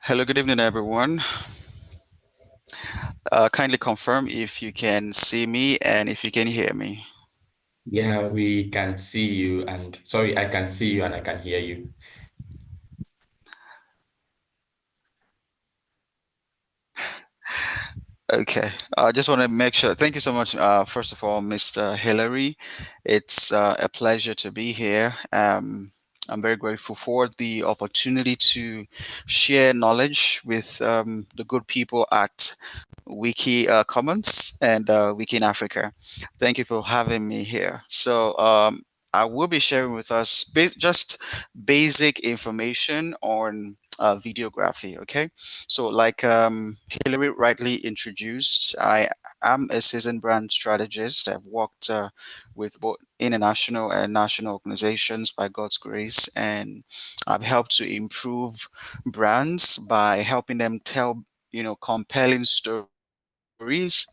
Hello, good evening, everyone. Kindly confirm if you can see me and if you can hear me. Yeah, we can see you and sorry, I can see you and I can hear you. Okay, I just want to make sure. Thank you so much, first of all, Mr. Hillary. It's a pleasure to be here. I'm very grateful for the opportunity to share knowledge with the good people at Wiki Commons and Wiki in Africa. Thank you for having me here. I will be sharing with us just basic information on videography. Okay, so like Hillary rightly introduced, I am a seasoned brand strategist. I've worked with both international and national organizations by God's grace, and I've helped to improve brands by helping them tell compelling stories,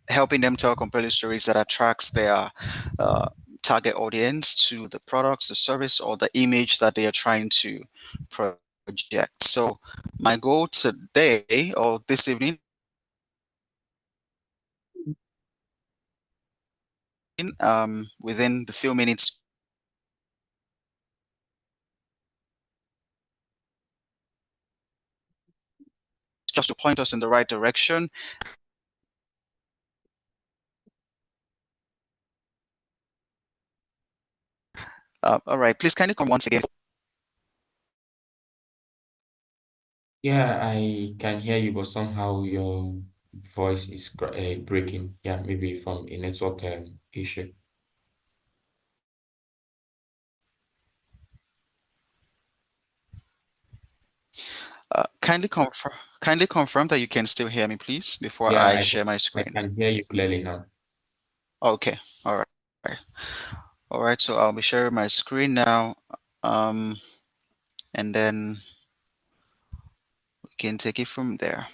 helping them tell compelling stories that attracts their uh, target audience to the products, the service, or the image that they are trying to project. So my goal today or this evening, within the few minutes, just to point us in the right direction. All right, please kindly come once again. Yeah, I can hear you, but somehow your voice is breaking. Yeah, maybe from a network issue. Kindly confirm that you can still hear me, please, before Yeah, I share my I screen. can hear you clearly now. Okay, all right. All right, so I'll be sharing my screen now, um, and then we can take it from there.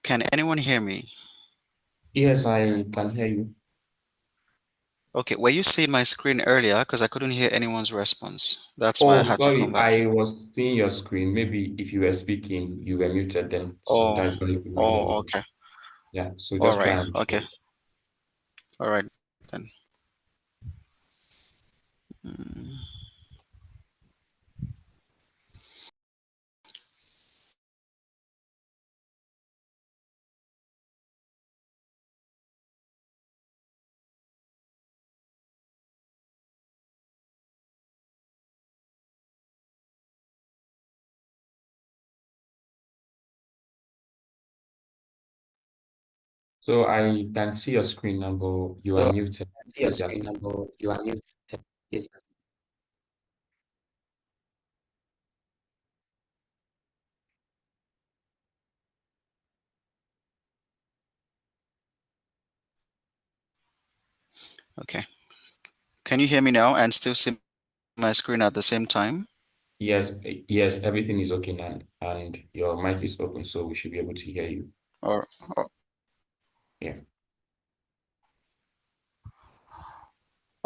Can anyone hear me? Yes, I can hear you. Okay, were you seeing my screen earlier? Because I couldn't hear anyone's response. That's why I Oh, had to come sorry, back. I was seeing your screen. Maybe if you were speaking, you were muted then. So Oh, that's why you could not hear oh, me. okay. Yeah, so All just try right. and Okay. All right then. Mm, so I can see your screen number. You are So muted. see your If you are screen speaking. number. You are muted. Yes. Okay. Can you hear me now and still see my screen at the same time? Yes, yes, everything is okay now, and your mic is open, so we should be able to hear you. Or Yeah.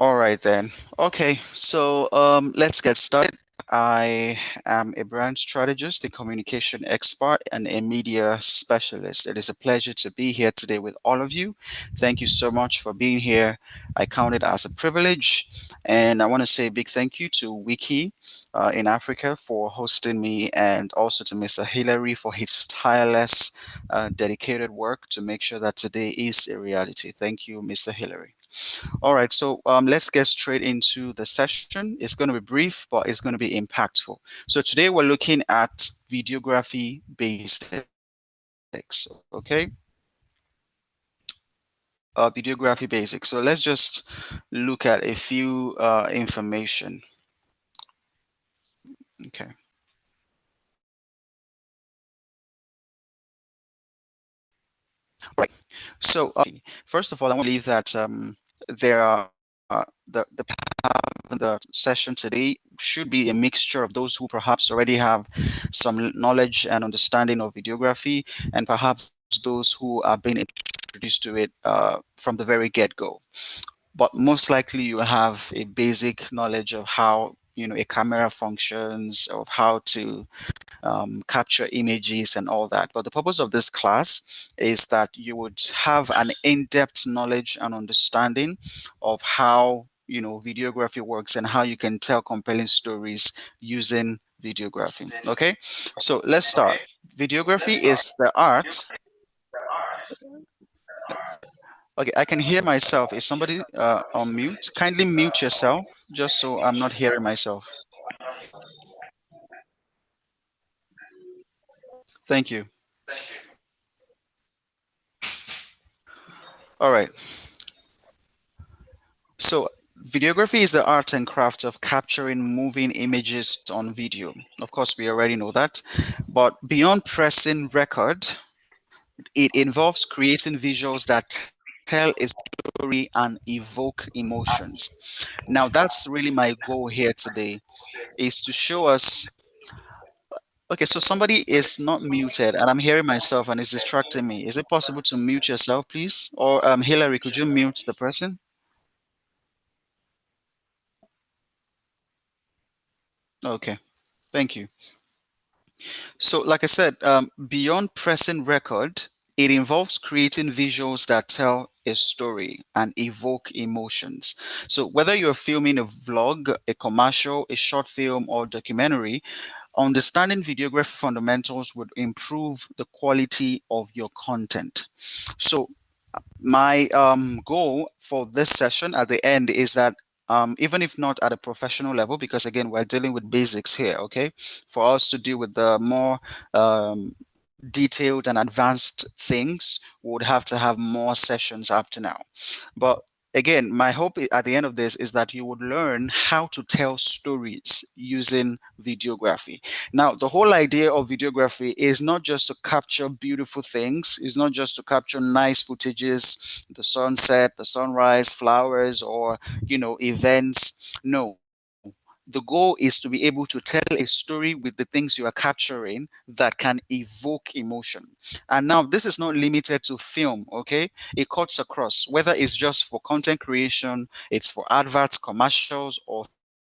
all right then. Okay, so let's get started. I am a brand strategist, a communication expert, and a media specialist. It is a pleasure to be here today with all of you. Thank you so much for being here. I count it as a privilege, and I want to say a big thank you to Wiki in Africa for hosting me, and also to Mr. Hillary for his tireless, dedicated work to make sure that today is a reality. Thank you, Mr. Hillary. All right, so let's get straight into the session. It's going to be brief, but it's going to be impactful. So today we're looking at videography basics, okay? Videography basics. So let's just look at a few information, okay? Right. So first of all, I want to believe that there are the the session today should be a mixture of those who perhaps already have some knowledge and understanding of videography, and perhaps those who are being introduced to it from the very get-go. But most likely you have a basic knowledge of how a camera functions, of how to capture images and all that. But the purpose of this class is that you would have an in-depth knowledge and understanding of how videography works and how you can tell compelling stories using videography. Okay, so let's start. Videography is the art. Okay, I can hear myself. Is somebody on mute? Kindly mute yourself, just so I'm not hearing myself. Thank you. All right. So, videography is the art and craft of capturing moving images on video. Of course, we already know that. But beyond pressing record, it involves creating visuals that tell a story and evoke emotions. Now, that's really my goal here today, is to show us. Okay, so somebody is not muted and I'm hearing myself and it's distracting me. Is it possible to mute yourself, please? Or Hillary, could you mute the person? Okay, thank you. So, like I said, beyond pressing record, it involves creating visuals that tell a story and evoke emotions. So, whether you're filming a vlog, a commercial, a short film, or documentary, understanding videography fundamentals would improve the quality of your content. So, my goal for this session at the end is that even if not at a professional level, because again, we're dealing with basics here, okay? For us to deal with the more detailed and advanced things, we would have to have more sessions after now. But again, my hope at the end of this is that you would learn how to tell stories using videography. Now, the whole idea of videography is not just to capture beautiful things, it's not just to capture nice footages, the sunset, the sunrise, flowers, or, events. No, the goal is to be able to tell a story with the things you are capturing that can evoke emotion. And now, this is not limited to film, okay? It cuts across, whether it's just for content creation, it's for adverts, commercials, or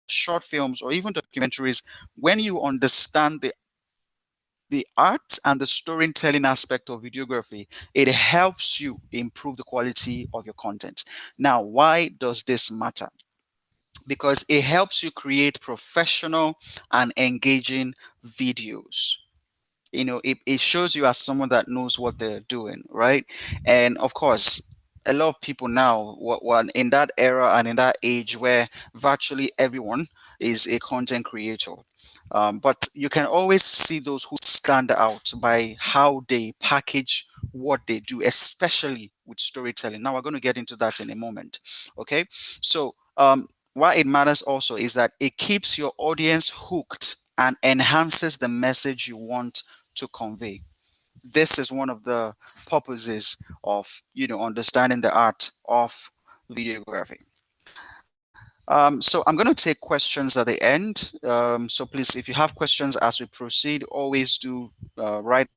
short films, or even documentaries. When you understand the art and the storytelling aspect of videography, it helps you improve the quality of your content. Now, why does this matter? Because it helps you create professional and engaging videos. It shows you as someone that knows what they're doing, right? And of course, a lot of people now, what in that era and in that age where virtually everyone is a content creator. But you can always see those who stand out by how they package what they do, especially with storytelling. Now, we're going to get into that in a moment. Okay. So, why it matters also is that it keeps your audience hooked and enhances the message you want to convey. This is one of the purposes of understanding the art of videography. So I'm going to take questions at the end. So please, if you have questions as we proceed, always do write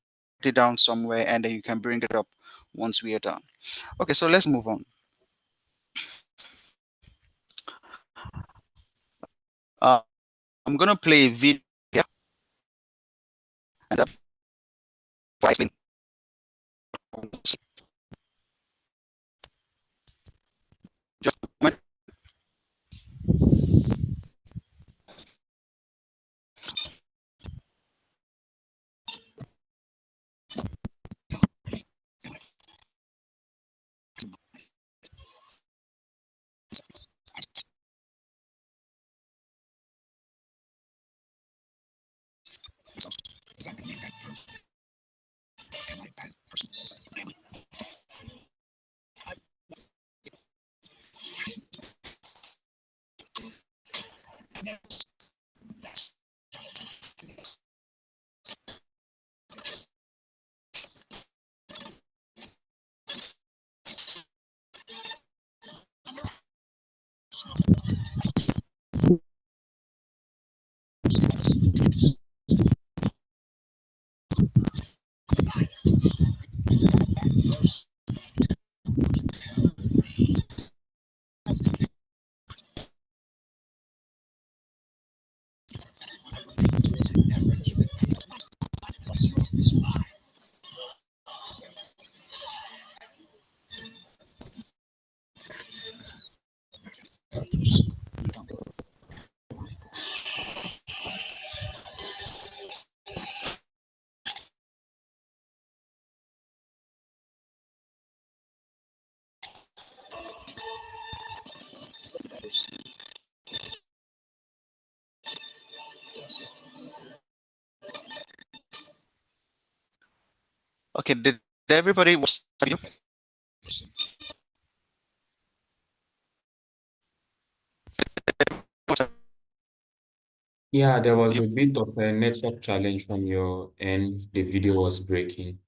it down somewhere, and then you can bring it up once we are done. Okay, so let's move on. I'm going to play a video here, and before I explain, just a moment. Okay, did everybody watch the video? Watch the Yeah, there was video? a bit of a network challenge from your end. The video was breaking.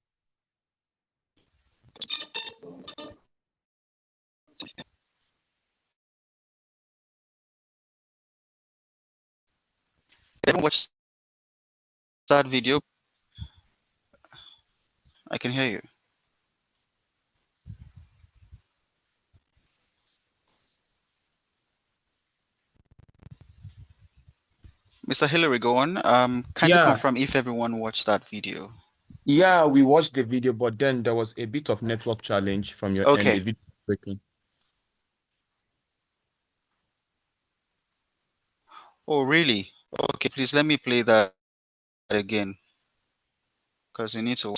Everyone watch that video? I can hear you. Mr. Hillary, go on. Can you Yeah, confirm if everyone watched that video? yeah, we watched the video, but then there was a bit of network challenge from your end. The Okay. video was breaking. Oh, really? Okay, please let me play that again because you need to.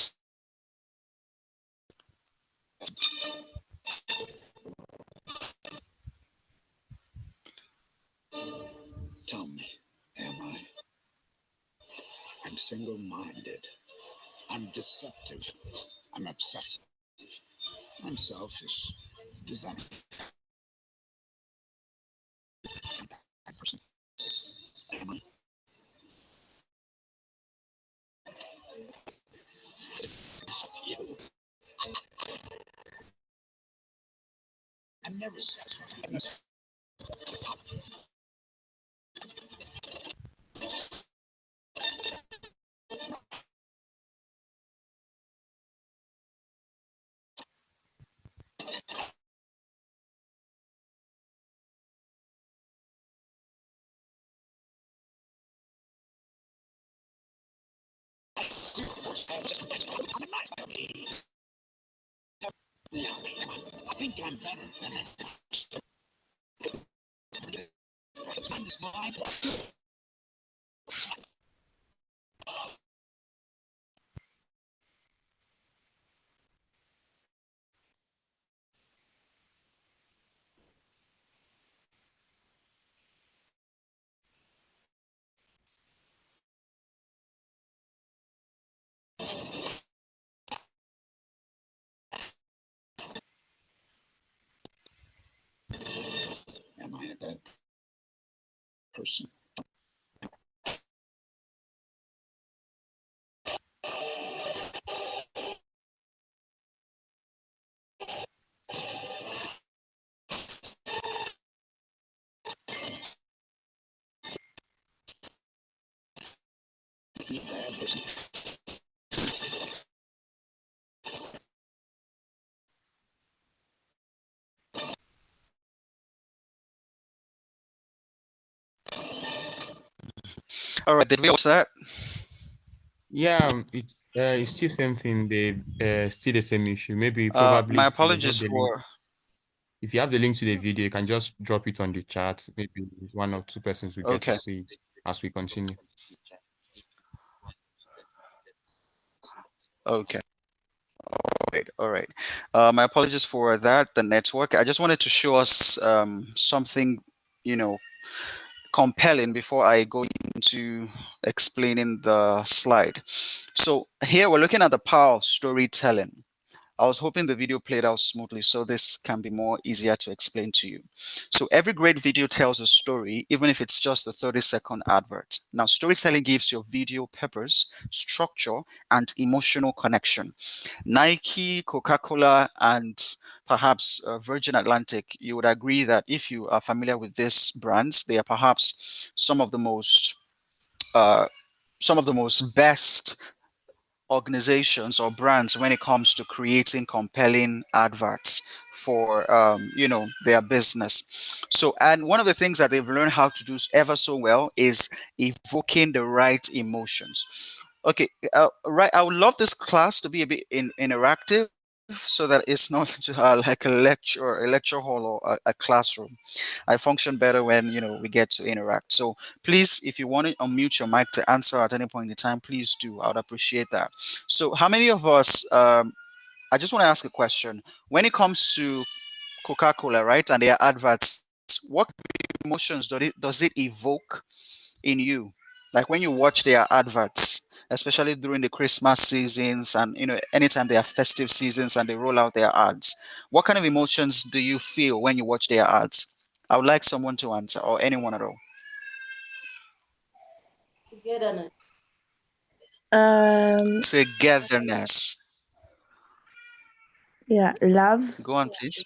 Tell me, am I? I'm single minded. I'm deceptive. I'm obsessive. I'm selfish. Does that that person? Am I? It's you. I'm never satisfied. I think I'm better than it. Time is mine. Am I a bad person? All right, did we watch that? Yeah, it's still same thing. They still the same issue. Maybe probably My if you have apologies the link, for. if you have the link to the video, you can just drop it on the chat. Maybe one or two persons will get to Okay. see it as we continue. Okay. Right. All right. My apologies for that. The network. I just wanted to show us something, you know, compelling before I go into explaining the slide. So here we're looking at the power of storytelling. I was hoping the video played out smoothly so this can be more easier to explain to you. So every great video tells a story, even if it's just a 30-second advert. Now, storytelling gives your video purpose, structure, and emotional connection. Nike, Coca-Cola, and perhaps Virgin Atlantic, you would agree that if you are familiar with these brands, they are perhaps uh, some of the most best organizations or brands when it comes to creating compelling adverts for their business. So, and one of the things that they've learned how to do ever so well is evoking the right emotions. Okay, right. I would love this class to be a bit interactive so that it's not like a lecture hall or a classroom. I function better when we get to interact. So please, if you want to unmute your mic to answer at any point in time, please do. I would appreciate that. So how many of us? I just want to ask a question. When it comes to Coca-Cola, right, and their adverts, what emotions does it evoke in you? Like when you watch their adverts, especially during the Christmas seasons and anytime they are festive seasons and they roll out their ads, what kind of emotions do you feel when you watch their ads? I would like someone to answer, or anyone at all. Um, Togetherness. yeah, love. Go on, please.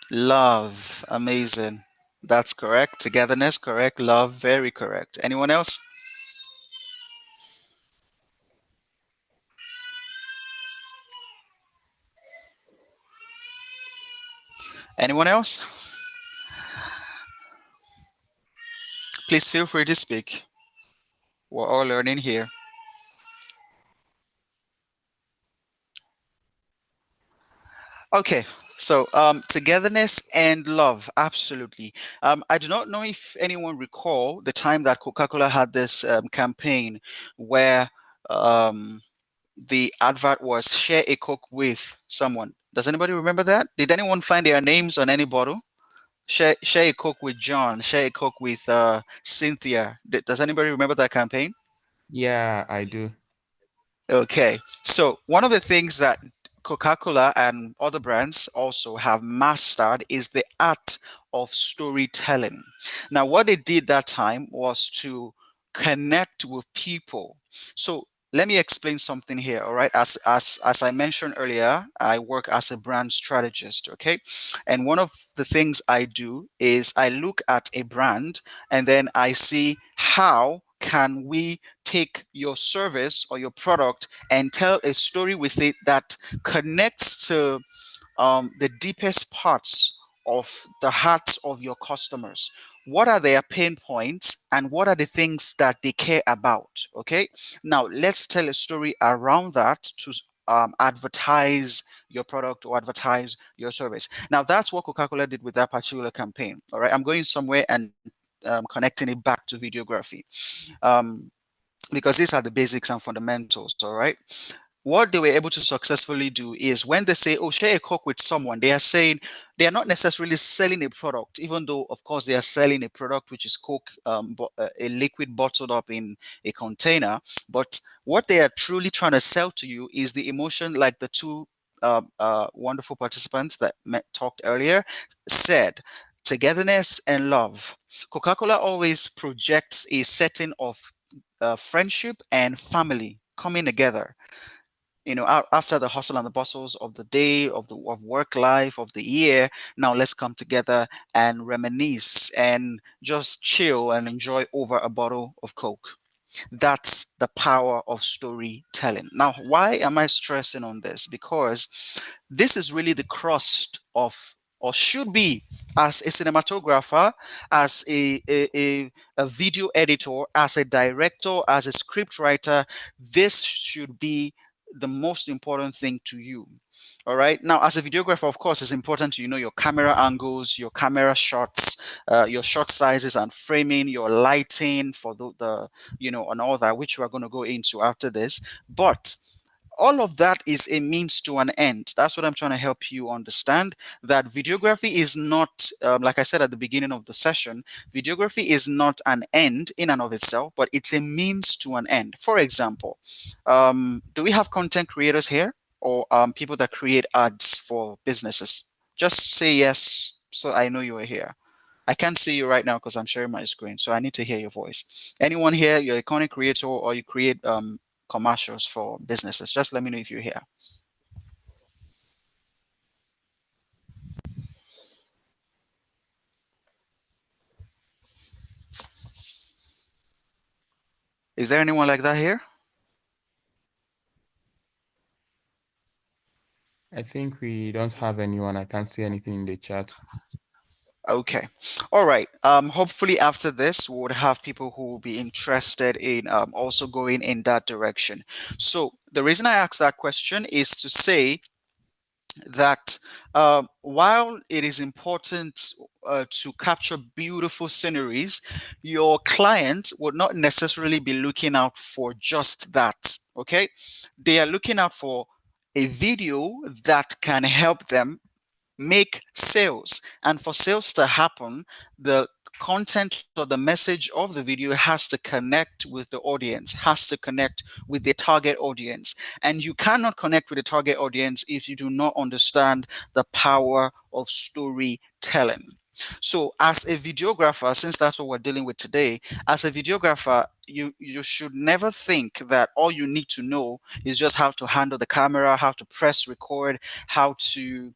Love. Amazing. That's correct. Togetherness, correct. Love, very correct. Anyone else? Anyone else? Please feel free to speak. We're all learning here. Okay, so togetherness and love, absolutely. I do not know if anyone recall the time that Coca-Cola had this campaign where um, the advert was share a Coke with someone. Does anybody remember that? Did anyone find their names on any bottle? Share a Coke with John. Share a Coke with Cynthia. Does anybody remember that campaign? Yeah, I do. Okay. So one of the things that Coca-Cola and other brands also have mastered is the art of storytelling. Now, what they did that time was to connect with people. So let me explain something here. All right. As I mentioned earlier, I work as a brand strategist. Okay. And one of the things I do is I look at a brand and then I see how can we take your service or your product and tell a story with it that connects to the deepest parts of the hearts of your customers. What are their pain points and what are the things that they care about? Okay. Now, let's tell a story around that to advertise your product or advertise your service. Now, that's what Coca Cola did with that particular campaign. All right. I'm going somewhere and connecting it back to videography. Um, because these are the basics and fundamentals, all right? What they were able to successfully do is when they say, oh, share a Coke with someone, they are saying they are not necessarily selling a product, even though, of course, they are selling a product, which is Coke, a liquid bottled up in a container. But what they are truly trying to sell to you is the emotion, like the two wonderful participants that talked earlier said, togetherness and love. Coca-Cola always projects a setting of friendship and family coming together, after the hustle and the bustles of the day, of work life, of the year. Now let's come together and reminisce and just chill and enjoy over a bottle of Coke. That's the power of storytelling. Now, why am I stressing on this? Because this is really the crust of, or should be, as a cinematographer, as a video editor, as a director, as a script writer, this should be the most important thing to you. All right. Now, as a videographer, of course, it's important to know your camera angles, your camera shots, your shot sizes and framing, your lighting for the and all that, which we're going to go into after this. But all of that is a means to an end. That's what I'm trying to help you understand, that videography is not, like I said at the beginning of the session, videography is not an end in and of itself, but it's a means to an end. For example, do we have content creators here, or people that create ads for businesses? Just say yes so I know you are here. I can't see you right now because I'm sharing my screen, so I need to hear your voice. Anyone here, you're a content creator or you create commercials for businesses? Just let me know if you're here. Is there anyone like that here? I think we don't have anyone. I can't see anything in the chat. Okay. All right. Hopefully after this, we would have people who will be interested in also going in that direction. So the reason I asked that question is to say that while it is important to capture beautiful sceneries, your client would not necessarily be looking out for just that. Okay. They are looking out for a video that can help them make sales. And for sales to happen, the content or the message of the video has to connect with the audience, has to connect with the target audience. And you cannot connect with the target audience if you do not understand the power of storytelling. So as a videographer, since that's what we're dealing with today, as a videographer, you should never think that all you need to know is just how to handle the camera, how to press record, how to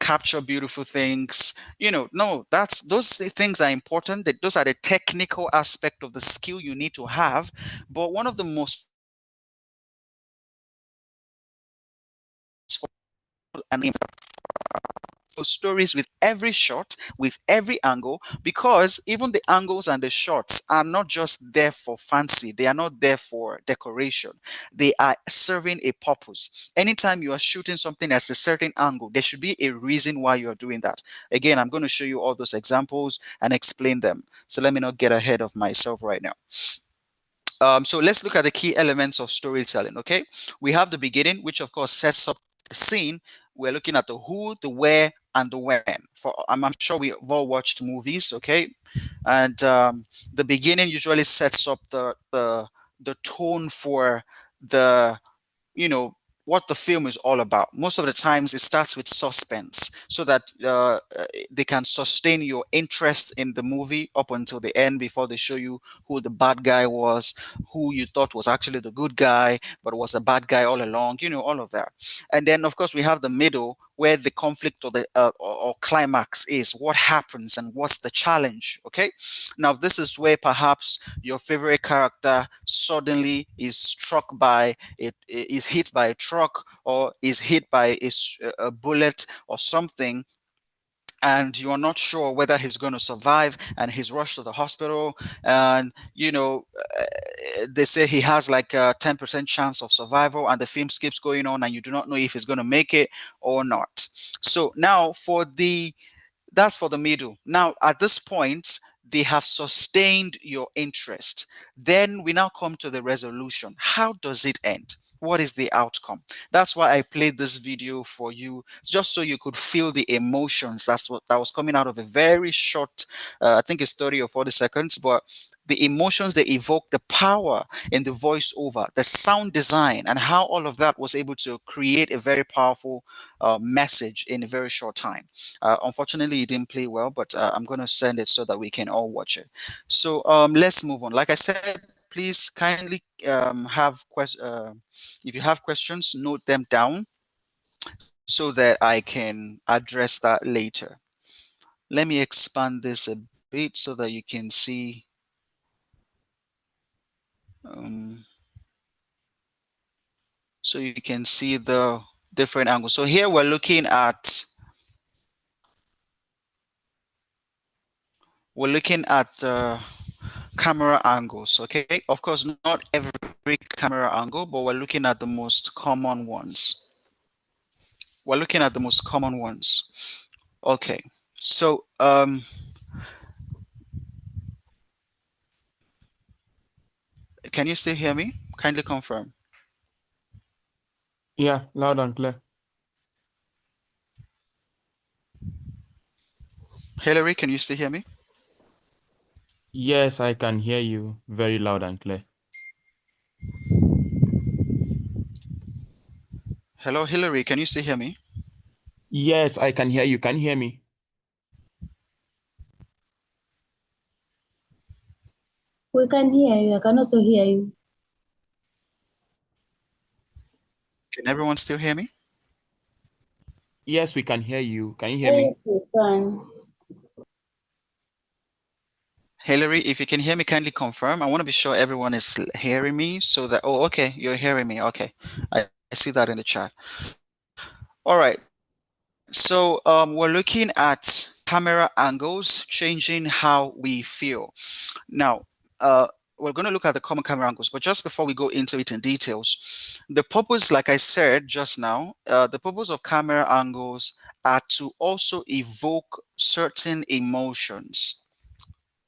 capture beautiful things. No, that's those things are important. Those are the technical aspect of the skill you need to have. But one of the most and stories with every shot, with every angle, because even the angles and the shots are not just there for fancy, they are not there for decoration, they are serving a purpose. Anytime you are shooting something at a certain angle, there should be a reason why you are doing that. Again, I'm going to show you all those examples and explain them, so let me not get ahead of myself right now. So let's look at the key elements of storytelling. Okay, we have the beginning, which of course sets up the scene. We're looking at the who, the where, and the when. For I'm sure we've all watched movies. Okay, and the beginning usually sets up the tone for the you know what the film is all about. Most of the times it starts with suspense so that they can sustain your interest in the movie up until the end before they show you who the bad guy was, who you thought was actually the good guy but was a bad guy all along, all of that. And then of course we have the middle where the conflict or the or climax is, what happens and what's the challenge. Okay, now this is where perhaps your favorite character suddenly is struck by it, is hit by a truck or is hit by a bullet or something, and you are not sure whether he's going to survive, and he's rushed to the hospital, and they say he has like a 10% chance of survival, and the film keeps going on and you do not know if he's going to make it or not. So now that's for the middle. Now, at this point, they have sustained your interest. Then we now come to the resolution. How does it end? What is the outcome? That's why I played this video for you, just so you could feel the emotions. That's what that was coming out of a very short, I think it's 30 or 40 seconds, but the emotions they evoke, the power in the voiceover, the sound design, and how all of that was able to create a very powerful message in a very short time. Unfortunately, it didn't play well, but I'm going to send it so that we can all watch it. So let's move on. Like I said, please kindly if you have questions, note them down so that I can address that later. Let me expand this a bit so that you can see Um, so you can see the different angles. So here we're looking at the camera angles. Okay, of course, not every camera angle, but we're looking at the most common ones. We're looking at the most common ones. Okay, so can you still hear me? Kindly confirm. Yeah, loud and clear. Hillary, can you still hear me? Yes, I can hear you very loud and clear. Hello, Hillary, can you still hear me? Yes, I can hear you. Can you hear me? We can hear you. I can also hear you. Can everyone still hear me? Yes, we can hear you. Can you hear me? Yes, we can. Hillary, if you can hear me, kindly confirm. I want to be sure everyone is hearing me so that, oh, okay, you're hearing me. Okay. I see that in the chat. All right. So we're looking at camera angles changing how we feel. Now, we're going to look at the common camera angles, but just before we go into it in details, the purpose, like I said just now, the purpose of camera angles are to also evoke certain emotions,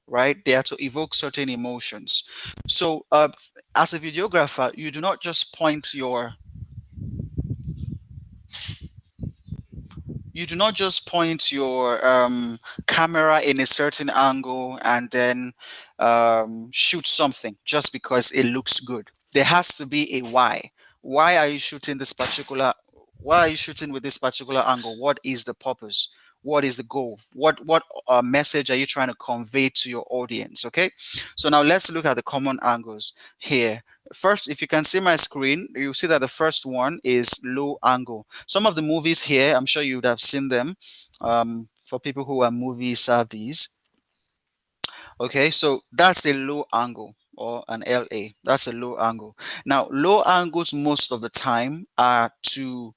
right? They are to evoke certain emotions. So, as a videographer, you do not just point your camera in a certain angle and then shoot something just because it looks good. There has to be a why. Why are you shooting this particular? Why are you shooting with this particular angle? What is the purpose? What is the goal? What message are you trying to convey to your audience? Okay, so now let's look at the common angles here. First, if you can see my screen, you'll see that the first one is low angle. Some of the movies here, I'm sure you would have seen them, for people who are movie savvies. Okay, so that's a low angle or an LA. That's a low angle. Now, low angles most of the time are to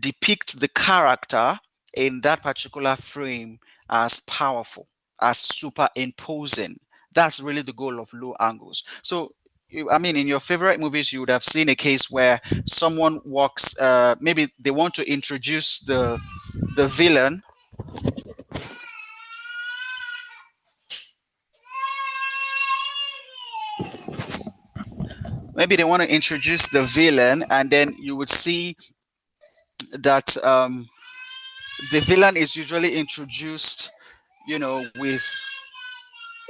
depict the character in that particular frame as powerful, as superimposing. That's really the goal of low angles. So, I mean, in your favorite movies, you would have seen a case where someone walks. Maybe they want to introduce the villain. Maybe they want to introduce the villain, and then you would see that the villain is usually introduced, with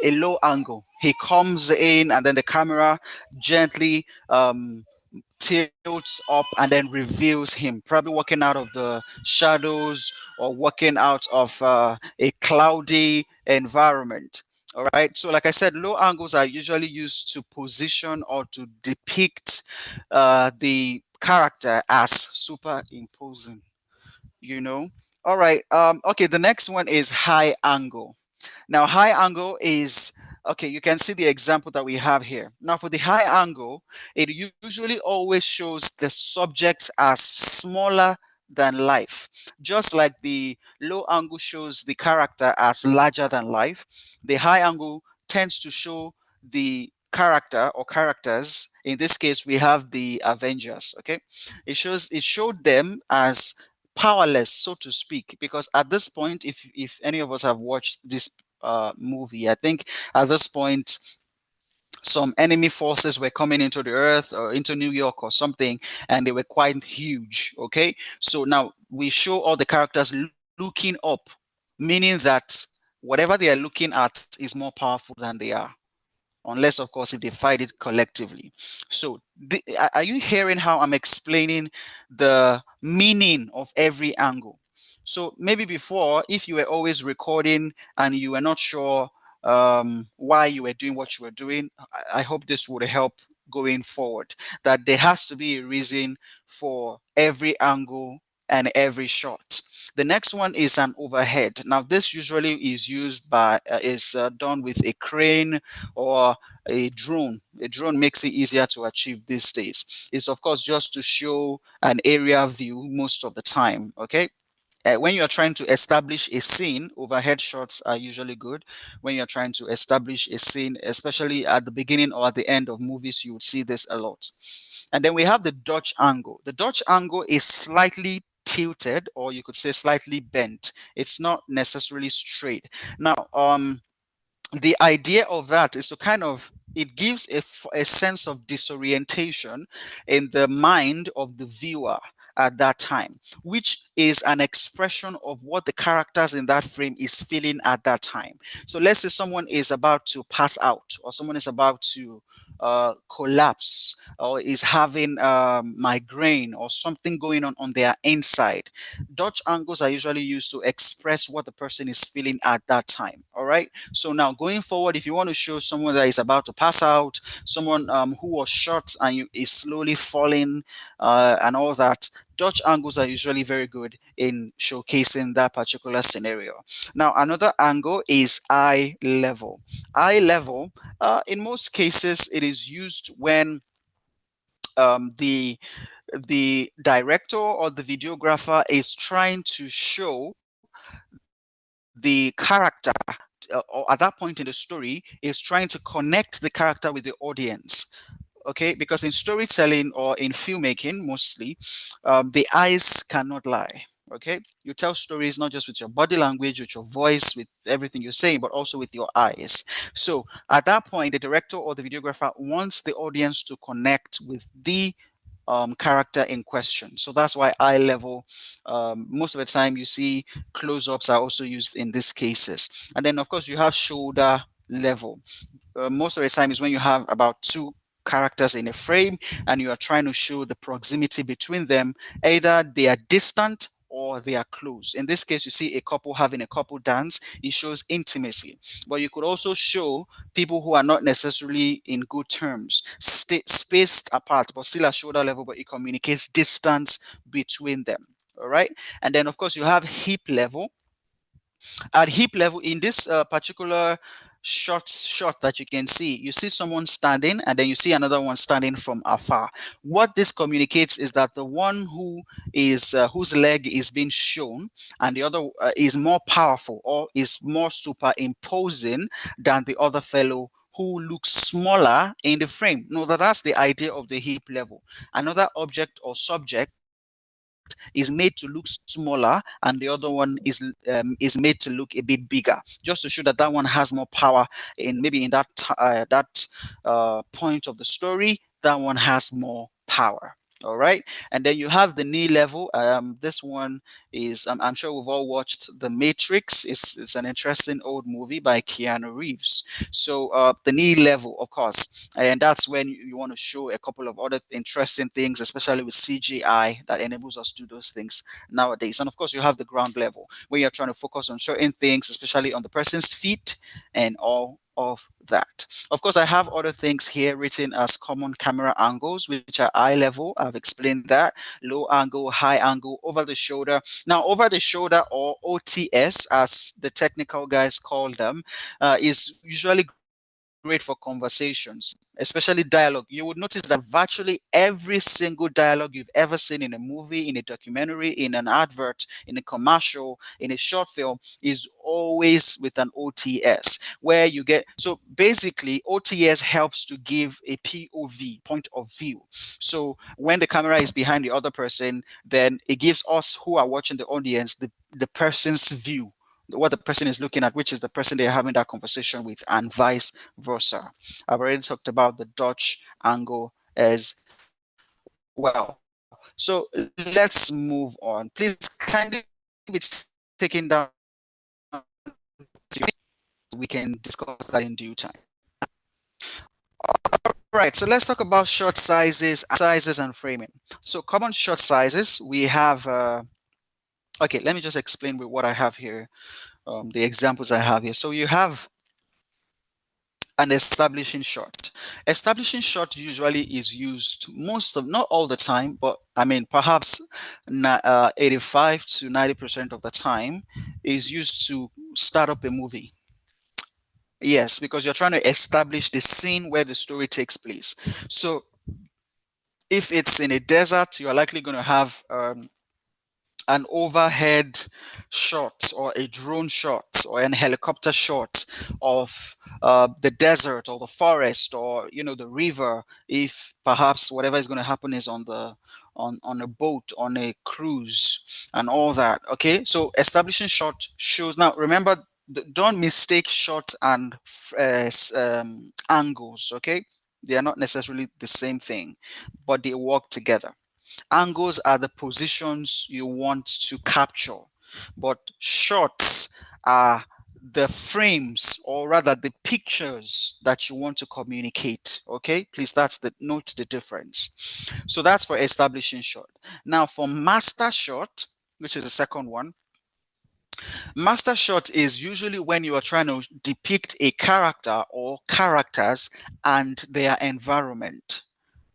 a low angle. He comes in, and then the camera gently tilts up and then reveals him, probably walking out of the shadows or walking out of a cloudy environment. All right. So, like I said, low angles are usually used to position or to depict the character as superimposing. You know. All right. Okay. The next one is high angle. Now, high angle is okay. You can see the example that we have here. Now, for the high angle, it usually always shows the subject as smaller than life. Just like the low angle shows the character as larger than life, the high angle tends to show the character or characters. In this case, we have the Avengers. Okay, it showed them as powerless, so to speak, because at this point, if any of us have watched this movie, I think at this point some enemy forces were coming into the earth or into New York or something, and they were quite huge. Okay, so now we show all the characters looking up, meaning that whatever they are looking at is more powerful than they are, unless of course if they fight it collectively. So are you hearing how I'm explaining the meaning of every angle? So maybe before, if you were always recording and you were not sure why you were doing what you were doing, I hope this would help going forward, that there has to be a reason for every angle and every shot. The next one is an overhead. Now, this usually is used by is done with a crane or a drone. A drone makes it easier to achieve these days. It's of course just to show an area view most of the time. Okay. When you're trying to establish a scene, overhead shots are usually good. When you're trying to establish a scene, especially at the beginning or at the end of movies, you would see this a lot. And then we have the Dutch angle. The Dutch angle is slightly tilted, or you could say slightly bent. It's not necessarily straight. Now, the idea of that is to kind of, it gives a sense of disorientation in the mind of the viewer at that time, which is an expression of what the characters in that frame is feeling at that time. So let's say someone is about to pass out, or someone is about to collapse, or is having migraine or something going on their inside. Dutch angles are usually used to express what the person is feeling at that time. All right. So now going forward, if you want to show someone that is about to pass out, someone who was shot and is slowly falling and all that, Dutch angles are usually very good in showcasing that particular scenario. Now, another angle is eye level. Eye level, in most cases, it is used when the director or the videographer is trying to show the character, or at that point in the story, is trying to connect the character with the audience. Okay, because in storytelling or in filmmaking mostly, the eyes cannot lie. Okay, you tell stories not just with your body language, with your voice, with everything you're saying, but also with your eyes. So at that point, the director or the videographer wants the audience to connect with the character in question. So that's why eye level, most of the time you see close-ups are also used in these cases. And then of course you have shoulder level. Most of the time is when you have about two characters in a frame and you are trying to show the proximity between them. Either they are distant or they are close. In this case, you see a couple having a couple dance, it shows intimacy. But you could also show people who are not necessarily in good terms, spaced apart, but still at shoulder level, but it communicates distance between them. All right. And then, of course, you have hip level. At hip level, in this particular shot that you see someone standing and then you see another one standing from afar. What this communicates is that the one who is whose leg is being shown and the other is more powerful or is more superimposing than the other fellow who looks smaller in the frame. No, that's the idea of the hip level. Another object or subject is made to look smaller and the other one is made to look a bit bigger, just to show that that one has more power in maybe in that point of the story. That one has more power. All right. And then you have the knee level. This one is, I'm sure we've all watched The Matrix. It's an interesting old movie by Keanu Reeves. So the knee level, of course, and that's when you want to show a couple of other interesting things, especially with CGI that enables us to do those things nowadays. And of course, you have the ground level where you're trying to focus on certain things, especially on the person's feet and all of that. Of course, I have other things here written as common camera angles, which are eye level. I've explained that. Low angle, high angle, over the shoulder. Now, over the shoulder, or OTS, as the technical guys call them, is usually great for conversations, especially dialogue. You would notice that virtually every single dialogue you've ever seen in a movie, in a documentary, in an advert, in a commercial, in a short film is always with an OTS, where you get, so basically OTS helps to give a POV, point of view. So when the camera is behind the other person, then it gives us who are watching, the audience, the person's view, what the person is looking at, which is the person they're having that conversation with, and vice versa. I've already talked about the Dutch angle as well. So let's move on. Please kindly be taking down notes so that we can discuss that in due time. All right, so let's talk about shot sizes and framing. So common shot sizes, we have, okay, let me just explain with what I have here, the examples I have here. So you have an establishing shot. Establishing shot usually is used not all the time, but I mean, perhaps 85 to 90% of the time is used to start up a movie. Yes, because you're trying to establish the scene where the story takes place. So if it's in a desert, you're likely going to have an overhead shot or a drone shot or an helicopter shot of the desert or the forest or the river, if perhaps whatever is going to happen is on the on a boat, on a cruise, and all that. Okay, so establishing shot shows. Now remember, don't mistake shot and angles. Okay, they are not necessarily the same thing, but they work together. Angles are the positions you want to capture, but shots are the frames, or rather the pictures that you want to communicate. Okay, please, that's the note the difference. So that's for establishing shot. Now for master shot, which is the second one, master shot is usually when you are trying to depict a character or characters and their environment,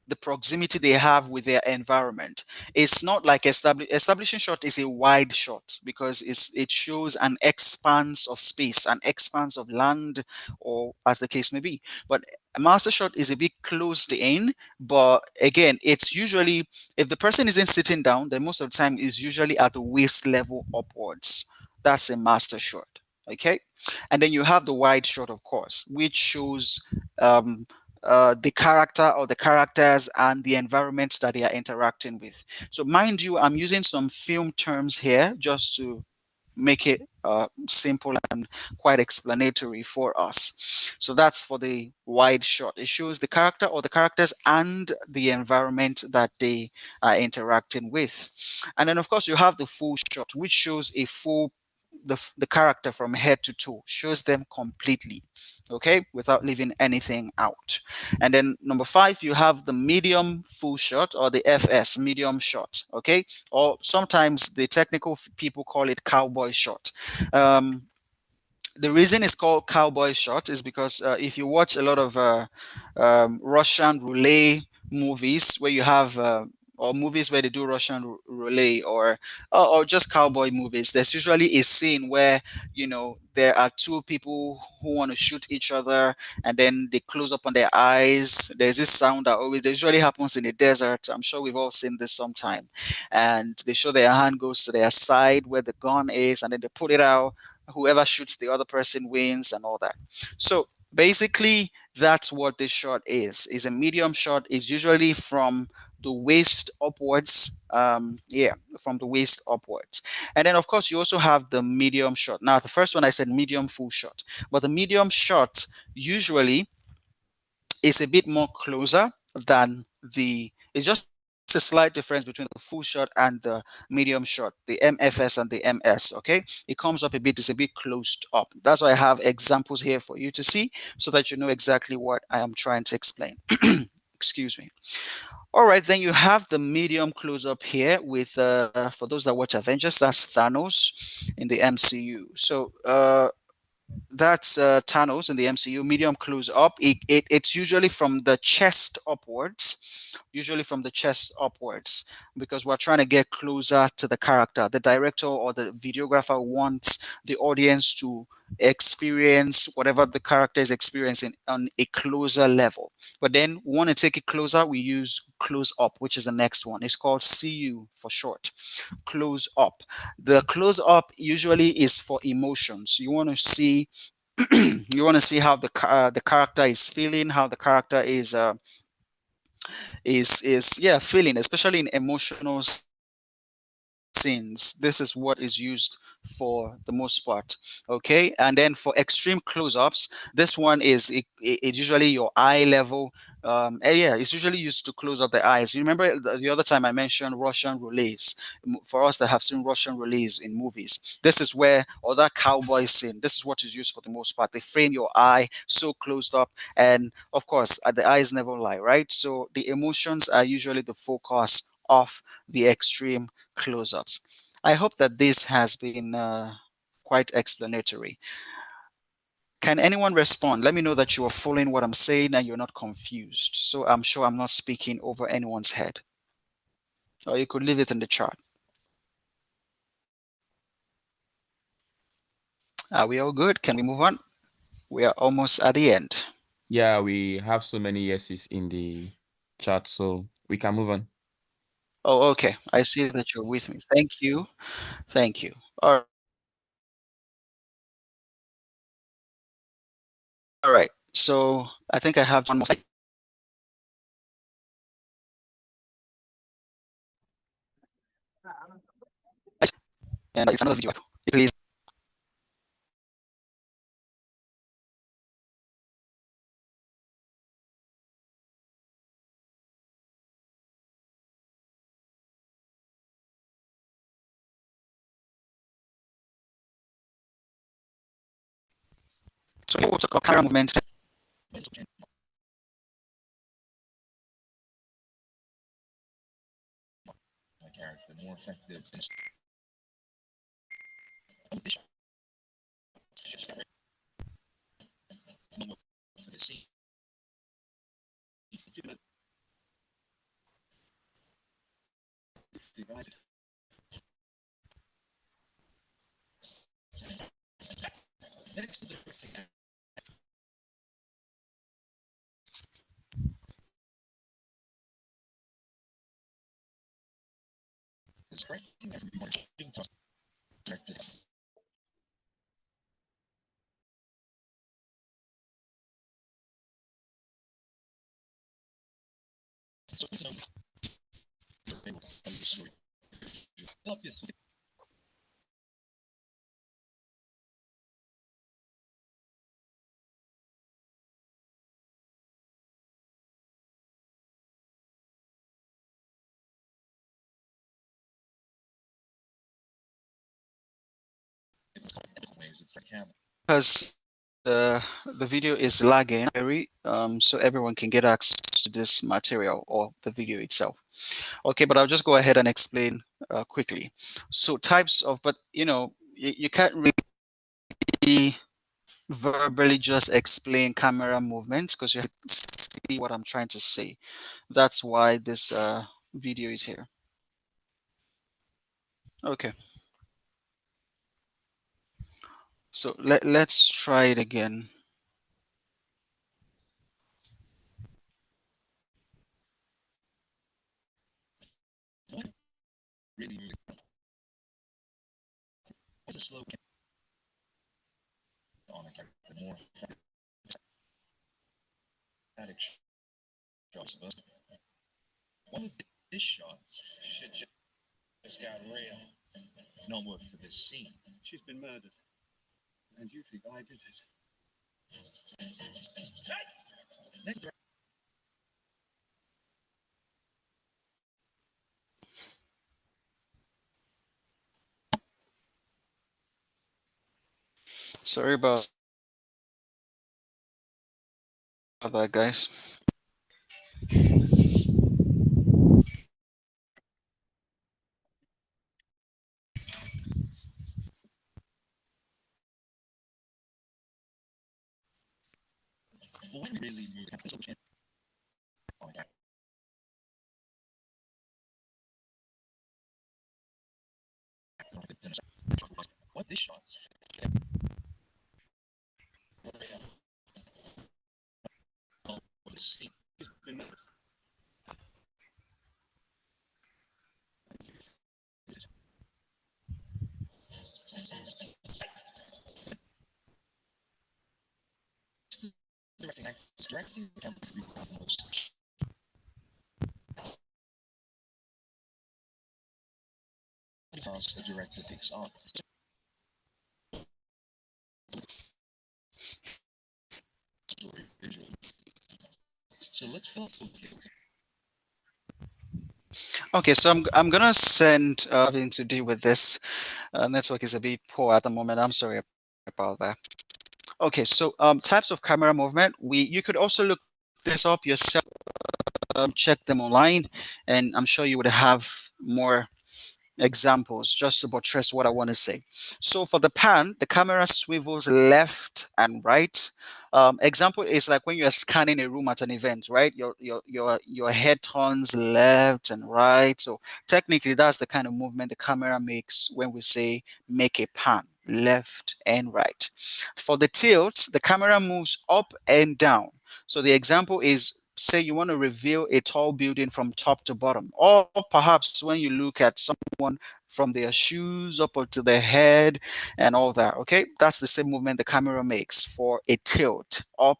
the proximity they have with their environment. It's not like establishing shot is a wide shot because it shows an expanse of space, an expanse of land, or as the case may be. But a master shot is a bit closed in, but again, it's usually, if the person isn't sitting down, then most of the time is usually at the waist level upwards. That's a master shot. Okay, and then you have the wide shot, of course, which shows um, the character or the characters and the environment that they are interacting with. So mind you, I'm using some film terms here just to make it simple and quite explanatory for us. So that's for the wide shot. It shows the character or the characters and the environment that they are interacting with. And then of course you have the full shot, which shows a full the character from head to toe, shows them completely, okay, without leaving anything out. And then number 5, you have the medium full shot, or the FS, medium shot, okay, or sometimes the technical people call it cowboy shot. The reason it's called cowboy shot is because if you watch a lot of Russian roulette movies where you have or movies where they do Russian roulette, or just cowboy movies, there's usually a scene where there are two people who want to shoot each other, and then they close up on their eyes. There's this sound that always usually happens in the desert. I'm sure we've all seen this sometime, and they show their hand goes to their side where the gun is, and then they put it out. Whoever shoots the other person wins and all that. So basically that's what this shot is a medium shot. Is usually from the waist upwards, yeah, from the waist upwards. And then of course you also have the medium shot. Now the first one I said medium full shot, but the medium shot usually is a bit more closer than it's just a slight difference between the full shot and the medium shot, the MFS and the MS. Okay, it comes up a bit, it's a bit closed up. That's why I have examples here for you to see so that you know exactly what I am trying to explain. Excuse me. All right, then you have the medium close up here with for those that watch Avengers, that's Thanos in the MCU. So that's Thanos in the MCU, medium close up. It's usually from the chest upwards, usually from the chest upwards, because we're trying to get closer to the character. The director or the videographer wants the audience to experience whatever the character is experiencing on a closer level. But then we want to take it closer, we use close up, which is the next one. It's called CU for short, close up. The close up usually is for emotions. You want to see you want to see how the character is feeling, how the character is yeah, feeling, especially in emotional scenes. This is what is used for the most part. Okay, and then for extreme close-ups, this one is it usually your eye level. Yeah, it's usually used to close up the eyes. You remember the other time I mentioned Russian roulets. For us that have seen Russian roulets in movies, this is where, or that cowboy scene, this is what is used for the most part. They frame your eye so closed up, and of course, the eyes never lie, right? So the emotions are usually the focus of the extreme close-ups. I hope that this has been quite explanatory. Can anyone respond? Let me know that you are following what I'm saying and you're not confused. So I'm sure I'm not speaking over anyone's head. Or you could leave it in the chat. Are we all good? Can we move on? We are almost at the end. Yeah, we have so many yeses in the chat, so we can move on. Oh, okay. I see that you're with me. Thank you. Thank you. All right. So I think I have just one more slide. And it's another video. Please. So here we'll talk about camera movements. Because the video is lagging, so everyone can get access to this material or the video itself. Okay, but I'll just go ahead and explain quickly. So types of, but you can't really verbally just explain camera movements because you have to see what I'm trying to say. That's why this video is here. Okay, so let's try it again. Sorry about that, guys. Okay, so I'm gonna send having to deal with this. Network is a bit poor at the moment. I'm sorry about that. Okay, so types of camera movement. You could also look this up yourself, check them online, and I'm sure you would have more examples just to buttress what I want to say. So for the pan, the camera swivels left and right. Example is like when you are scanning a room at an event, right? Your head turns left and right. So technically, that's the kind of movement the camera makes when we say make a pan, left and right. For the tilt, the camera moves up and down. So the example is, say you want to reveal a tall building from top to bottom, or perhaps when you look at someone from their shoes up to their head and all that. Okay, that's the same movement the camera makes for a tilt up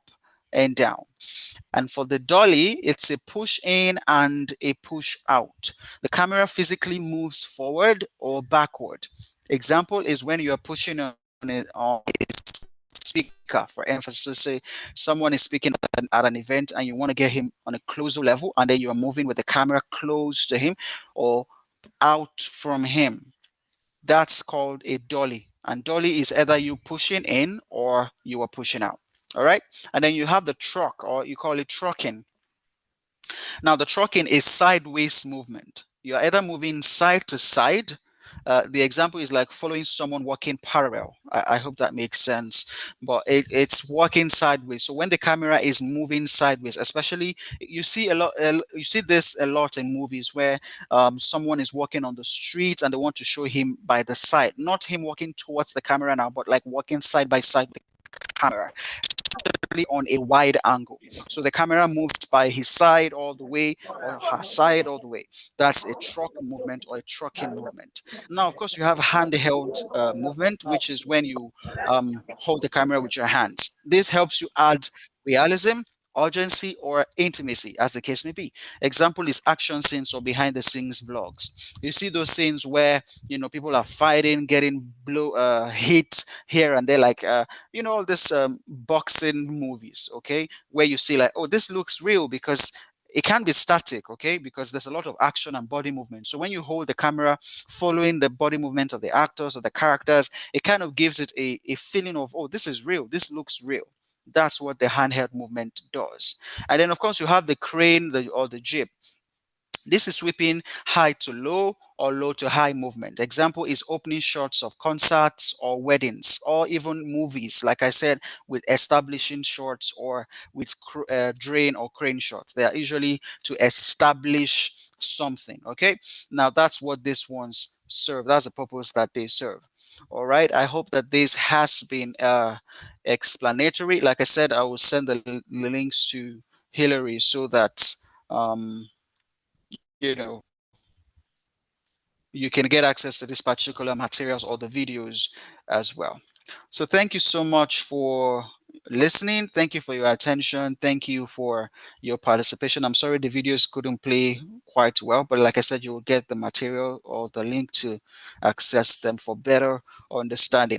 and down. And for the dolly, it's a push in and a push out. The camera physically moves forward or backward. Example is when you are pushing on speaker, for emphasis. Say someone is speaking at an event and you want to get him on a closer level, and then you are moving with the camera close to him or out from him. That's called a dolly. And dolly is either you pushing in or you are pushing out. All right. And then you have the truck, or you call it trucking. Now, the trucking is sideways movement. You're either moving side to side. The example is like following someone walking parallel. I hope that makes sense. But it's walking sideways. So when the camera is moving sideways, especially you see a lot, you see this a lot in movies where someone is walking on the street and they want to show him by the side, not him walking towards the camera now, but like walking side by side with the camera on a wide angle. So the camera moves by his side all the way or her side all the way. That's a truck movement or a trucking movement. Now, of course, you have handheld movement, which is when you hold the camera with your hands. This helps you add realism, urgency, or intimacy, as the case may be. Example is action scenes or behind the scenes vlogs. You see those scenes where people are fighting, getting hit here and there, like all this boxing movies, okay, where you see like, oh, this looks real because it can be static, okay, because there's a lot of action and body movement. So when you hold the camera following the body movement of the actors or the characters, it kind of gives it a feeling of, oh, this is real, this looks real. That's what the handheld movement does. And then, of course, you have the crane, or the jeep. This is sweeping high to low or low to high movement. Example is opening shots of concerts or weddings or even movies, like I said, with establishing shots or with drain or crane shots. They are usually to establish something. Okay, now that's what these ones serve. That's the purpose that they serve. All right, I hope that this has been explanatory. Like I said, I will send the links to Hillary so that um, you can get access to these particular materials or the videos as well. So thank you so much for listening. Thank you for your attention. Thank you for your participation. I'm sorry the videos couldn't play quite well, but like I said, you will get the material or the link to access them for better understanding.